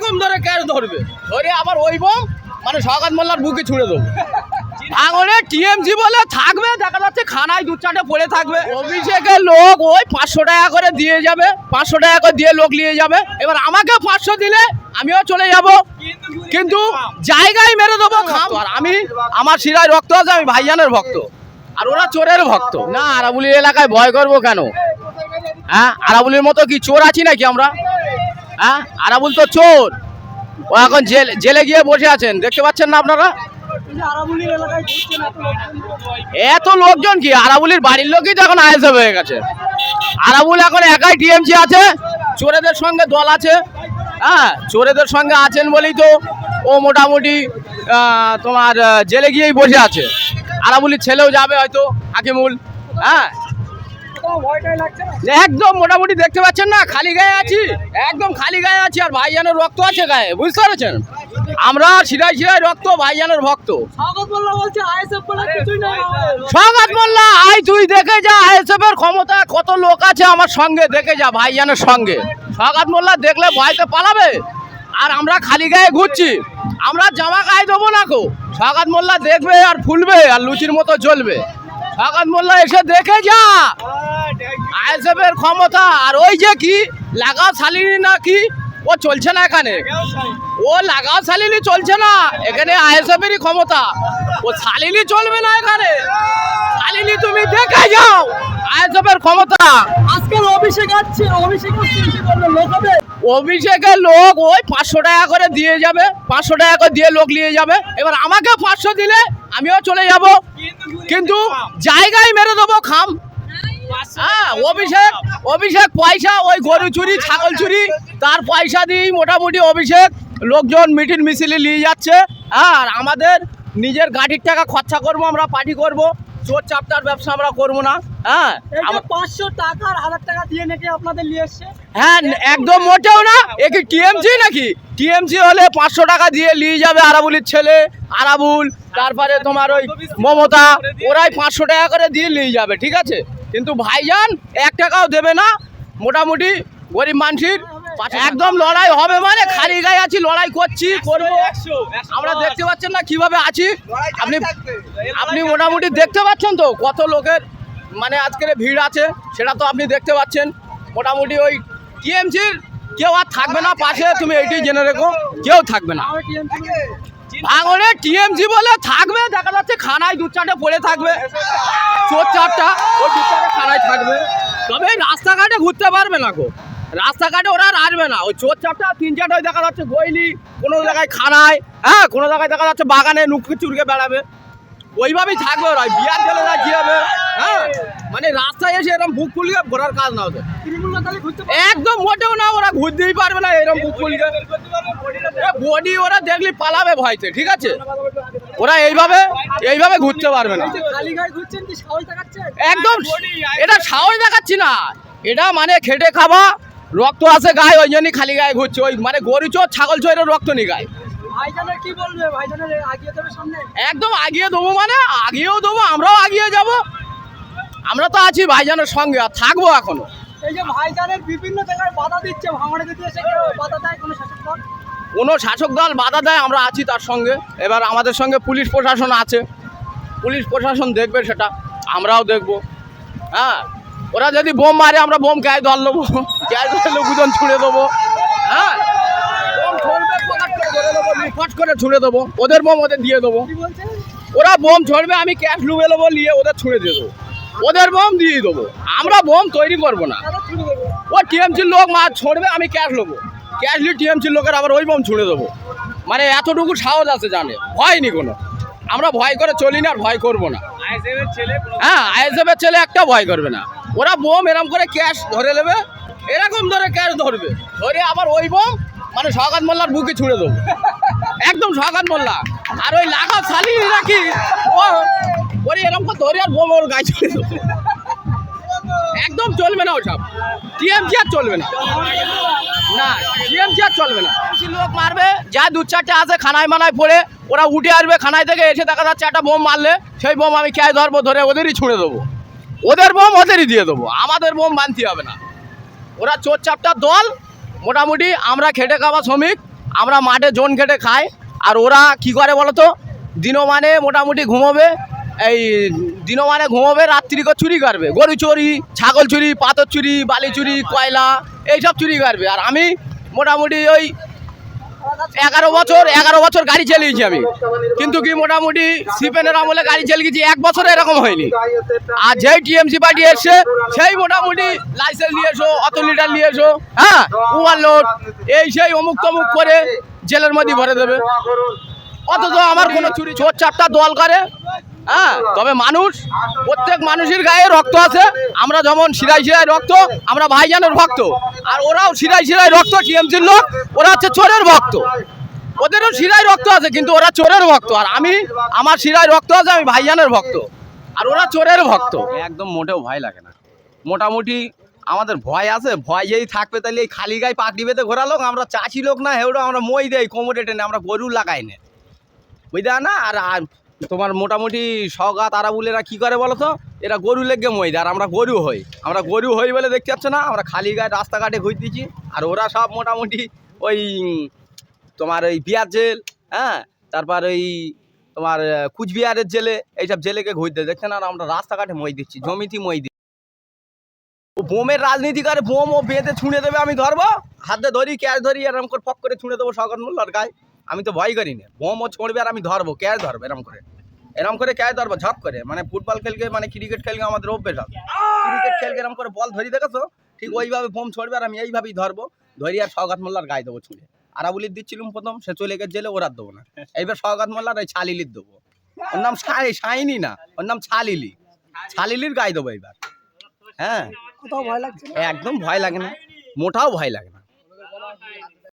এরকম ধরে ক্যাশ ধরবে, ধরে আবার ওই বোম মানে শওকত মোল্লার বুকে ছুঁড়ে দেবো। ভাঙনে টিএমসি বলে থাকবে, দেখা যাচ্ছে খানায় দু চারটে পড়ে থাকবে। অভিষেকের লোক ওই 500 টাকা করে দিয়ে যাবে, 500 টাকা করে দিয়ে লোক নিয়ে যাবে। এবার আমাকে 500 দিলে আমিও চলে যাব, কিন্তু জায়গায় মেরে দেবো খাম। আর আমি, আমার শিরায় রক্ত আছে, আমি ভাইজানের ভক্ত, আর ওরা চোরের ভক্ত। না, আরাবুলি এলাকায় ভয় করবো কেন? হ্যাঁ, আরাবুলির মতো কি চোর আছি নাকি আমরা? হ্যাঁ, আরাবুল তো চোর, ও এখন জেলে গিয়ে বসে আছেন, দেখতে পাচ্ছেন না আপনারা? এত লোকজন কি, আরাবুলির বাড়ির লোকই তো এখন আইএসএফ হয়ে গেছে। আরাবুল এখন একাই টিএমসি আছে, চোরেদের সঙ্গে দল আছে। হ্যাঁ, চোরেদের সঙ্গে আছেন বলেই তো ও মোটামুটি তোমার জেলে গিয়েই বসে আছে। আরাবুলির ছেলেও যাবে হয়তো, হাকিমুল। হ্যাঁ, একদম মোটামুটি দেখতে পাচ্ছেন না, খালি গায়ে আছি, একদম খালি গায়ে আছি, আর ভাইজানের রক্ত আছে গায়ে, বুঝতে পেরেছেন? আমরা শিরায় শিরায় রক্ত, ভাইজানের ভক্ত। শওকত মোল্লা, আই তুই দেখে যা আইএসএফ এর ক্ষমতা কত লোক আছে আমার সঙ্গে, দেখে যা ভাইজানের সঙ্গে। শওকত মোল্লা দেখলে ভয়তে পালাবে, আর আমরা খালি গায়ে ঘুরছি, আমরা জামা গায়ে দেবো না গো। শওকত মোল্লা দেখবে আর ফুলবে আর লুচির মতো জ্বলবে। শওকত মোল্লা এসে দেখে যা আইএসএফ এর ক্ষমতা। আর ওই যে কি লাগাও সালিনি না কি, ও চলছে না এখানে, ও লাগাও সালিনি চলছে না এখানে, আইএসএফ এরই ক্ষমতা, ও সালিনি চলবে না এখানে। সালিনি তুমি দেখে যাও আইএসএফ এর ক্ষমতা। আজকাল অভিষেক আছে, অভিষেকের লোক ওই 500 টাকা করে দিয়ে যাবে, 500 টাকা করে দিয়ে লোক নিয়ে যাবে। এবার আমাকে 500 দিলে আমিও চলে যাব, কিন্তু জায়গায় মেরে দেবো খাম। হ্যাঁ, অভিষেক পয়সা ওই গরু চুরি, ছাগল চুরি, তার পয়সা দিয়েই মোটামুটি অভিষেক লোকজন মিটিং মিছিলে নিয়ে যাচ্ছে। আর আমাদের নিজের গাড়ির টাকা খরচা করবো, আমরা পার্টি করব, চোর চাপটার ব্যবসা আমরা করবো না। হ্যাঁ, 500 টাকা আর 1000 টাকা দিয়ে নাকি আপনাদের নিয়ে এসছে? হ্যাঁ, একদম মোটেও না। এ কি টিএমসি নাকি? টিএমসি হলে 500 টাকা দিয়ে নিয়ে যাবে আরাবুলির ছেলে, আরাবুল, তারপরে তোমার ওই মমতা, ওরাই 500 টাকা করে দিয়ে নিয়ে যাবে, ঠিক আছে? কিন্তু ভাইজান 1 টাকাও দেবে না, মোটামুটি গরিব মানুষের একদম লড়াই হবে, মানে খালি গায়ে আছি, লড়াই করছি, করবো। আমরা দেখতে পাচ্ছেন না কিভাবে আছি, আপনি মোটামুটি দেখতে পাচ্ছেন তো কত লোকের মানে আজকের ভিড় আছে, সেটা তো আপনি দেখতে পাচ্ছেন। মোটামুটি ওই টিএমসির কেউ আর থাকবে না পাশে, তুমি এইটাই জেনে রেখো, কেউ থাকবে না। ভাঙনে টিএমসি বলে থাকবে, দেখা যাচ্ছে খানায় দু চারটে পড়ে থাকবে, চোর চারটা ওই দু চারটে খানায় থাকবে, তবে রাস্তাঘাটে ঘুরতে পারবে না গো, রাস্তাঘাটে ওরা আর আসবে না। ওই চোর চারটা 3-4টা দেখা যাচ্ছে গইলি, কোনো জায়গায় খানায়, হ্যাঁ, কোনো জায়গায় দেখা যাচ্ছে বাগানে নুকি চুরকে বেড়াবে, ওইভাবেই থাকবে ওরা, বিয়ার চলে যায় কি হবে। হ্যাঁ, মানে রাস্তায় এসে এরকম বুক ফুলিয়ে ঘোরার কাজ না ওদের, একদম মোটেও না, ওরা ঘুরতেই পারবে না এরকম বুক ফুলিয়ে বডি, ওরা দেখলি পালাবে ভয়তে, ঠিক আছে? ওরা এইভাবে ঘুরতে পারবে না। একদম এটা সাহস দেখাচ্ছি না, এটা মানে খেটে খাওয়া, রক্ত আছে গায়ে, ওই জন্যই খালি গায়ে ঘুরছে, ওই মানে গরু চোর ছাগল চোরের রক্ত নি গায়ে। একদম আগিয়ে দেবো, মানে আগিয়েও দেবো, আমরাও আগিয়ে যাব, আমরা তো আছি ভাইজানের সঙ্গে, আর থাকবো এখনো। এই যে ভাইজানের বিভিন্ন জায়গায় বাধা দিচ্ছে, ভাঙড়ে দিতে এসে বাধা দেয় কোনো শাসক দল? কোনো শাসক দল বাধা দেয়, আমরা আছি তার সঙ্গে। এবার আমাদের সঙ্গে পুলিশ প্রশাসন আছে, পুলিশ প্রশাসন দেখবে সেটা, আমরাও দেখবো। হ্যাঁ, ওরা যদি বোম মারে আমরা বোম গায়ে ধর নেবো, গায়ে ধরলে গুজন ছুঁড়ে দেবো। হ্যাঁ, বোম ছড়বে, ফট করে ছুঁড়ে দেবো, ওদের বোম ওদের দিয়ে দেবো। ওরা বোম ছড়বে, আমি ক্যাশ লুবে নেবো, নিয়ে ওদের ছুঁড়ে দিয়ে দেবো, ওদের বোম দিয়ে দেবো, আমরা বোম তৈরি করবো না। ও টিএমসির লোক মাছ ছড়বে, আমি ক্যাশ নেবো, ক্যাশ নিয়ে টিএমসির লোকের আবার ওই বোম ছুঁড়ে দেবো, মানে এতটুকু সাহস আছে, জানে ভয়নি কোনো, আমরা ভয় করে চলি না, আর ভয় করবো না। হ্যাঁ, আইএসএফ এর ছেলে একটা ভয় করবে না, ওরা বোম এরকম করে ক্যাশ ধরে নেবে, এরকম ধরে ক্যাশ ধরবে, ধরে আবার ওই বোম মানে শওকত মোল্লার বুকে ছুঁড়ে দেবো, একদম শওকত মোল্লা। আর ওই লাগাও সালিনি নাকি, ওরে এরকম করে ধরে আর বোম ওর গায়ে ছুঁড়ে দেবো, একদম চলবে না ওসব, টিএমসি আর চলবে না, না টিএমসি আর চলবে না। লোক মারবে, যা দু চারটে আছে খানায় মানায় পড়ে, ওরা উঠে আসবে খানায় থেকে, এসে দেখা যাচ্ছে একটা বোম মারলে, সেই বোম আমি ক্যাশ ধরবো, ধরে ওদেরই ছুঁড়ে দেবো, ওদের বোম ওদেরই দিয়ে দেবো, আমাদের বোম মানতে হবে না। ওরা চোর চাপটার দল, মোটামুটি আমরা খেটে খাওয়া শ্রমিক, আমরা মাঠে জোন খেটে খাই, আর ওরা কি করে বলো তো, দিনমানে মোটামুটি ঘুমোবে, এই দিনমানে ঘুমোবে, রাত্রিকে চুরি করবে, গরু চুরি, ছাগল চুরি, পাথর চুরি, বালি চুরি, কয়লা এইসব চুরি করবে। আর আমি মোটামুটি ওই 11 বছর গাড়ি চালিয়েছি আমি, কিন্তু কি মোটামুটি সিপেনের আমলে গাড়ি চালিয়েছি, 1 বছরে এরকম হয়নি। আর যেই টিএমসি পার্টি এসছে সেই মোটামুটি লাইসেন্স নিয়ে এসো, অত লিটার নিয়ে এসো, হ্যাঁ ওভারলোড, এই সেই অমুক তমুক করে জেলের মধ্যে ভরে দেবে। অথচ আমার কোনো চুরি চোর চারটা দল করে, হ্যাঁ। তবে মানুষ, প্রত্যেক মানুষের গায়ে রক্ত আছে। আমরা যেমন শিরায় শিরায় রক্ত, আমরা ভাইজানের ভক্ত, আর ওরাও শিরায় শিরায় রক্ত, টিএমসির লোক, ওরা হচ্ছে চোরের ভক্ত। ওদেরও শিরায় রক্ত আছে, কিন্তু ওরা চোরের ভক্ত, আর আমি, আমার শিরায় রক্ত আছে, আমি ভাইজানের ভক্ত, আর ওরা চোরের ভক্ত। একদম মোটেও ভয় লাগে না। মোটামুটি আমাদের ভয় আছে, ভয় যদি থাকবে তাহলে এই খালি গায়ে পাকড়ি বেঁধে ঘোরা লোক, আমরা চাষি লোক না, হেউড়ো আমরা মই দেই কোমরে টেনে, আমরা গরু লাগাই না, বুঝতে না। আর তোমার মোটামুটি সওগাত আরাবুলেরা কি করে বলো তো, এরা গরু লেগে মই দেয়, আর আমরা গরু হই, বলে দেখতে পাচ্ছ না, আমরা খালি গায়ে রাস্তাঘাটে ঘুরতেছি। আর ওরা সব মোটামুটি ওই তোমার ওই বিহার জেল, হ্যাঁ, তারপর ওই তোমার কুচবিহারের জেলে, এইসব জেলেকে ঘুরতে দেখছে না, আর আমরা রাস্তাঘাটে মই দিচ্ছি, জমিতে মই দিচ্ছি। ও বোমের রাজনীতি করে, বোম ও বেঁধে ছুঁড়ে দেবে, আমি ধরবো, হাতে ধরি, ক্যাশ ধরি, এরকম করে পক করে ছুঁড়ে দেবো সওগাত মোল্লার গায়ে। আমি তো ভয় করি না, বোম ও ছড়বে আর আমি ধরবো, ক্যাশ ধরবো, এরকম করে ক্যাশ ধরবো, ঝপ করে। মানে ফুটবল খেলকে, মানে ক্রিকেট খেলকে আমাদের অভ্যেস আছে, ক্রিকেট খেলকে এরকম করে বল ধরি দেখেছো, ঠিক ওইভাবে বোম ছড়বে, আর আমি এইভাবেই ধরবো, ধরি আর সওগাত মোল্লার গায়ে দেবো ছুঁড়ে। আরাবুলির দিচ্ছিলাম প্রথম, সে চলে গেছে জেলে, ওরা দেবো না। এইবার সওগাত মোল্লার ওই ছালিলির দেবো, ওর নাম শাইনি না, ওর নাম ছালিলি, ছালিলির গায়ে দেবো এইবার। হ্যাঁ, কোথাও ভয় লাগছে না? একদম ভয় লাগে না, মোটাও ভয় লাগে না।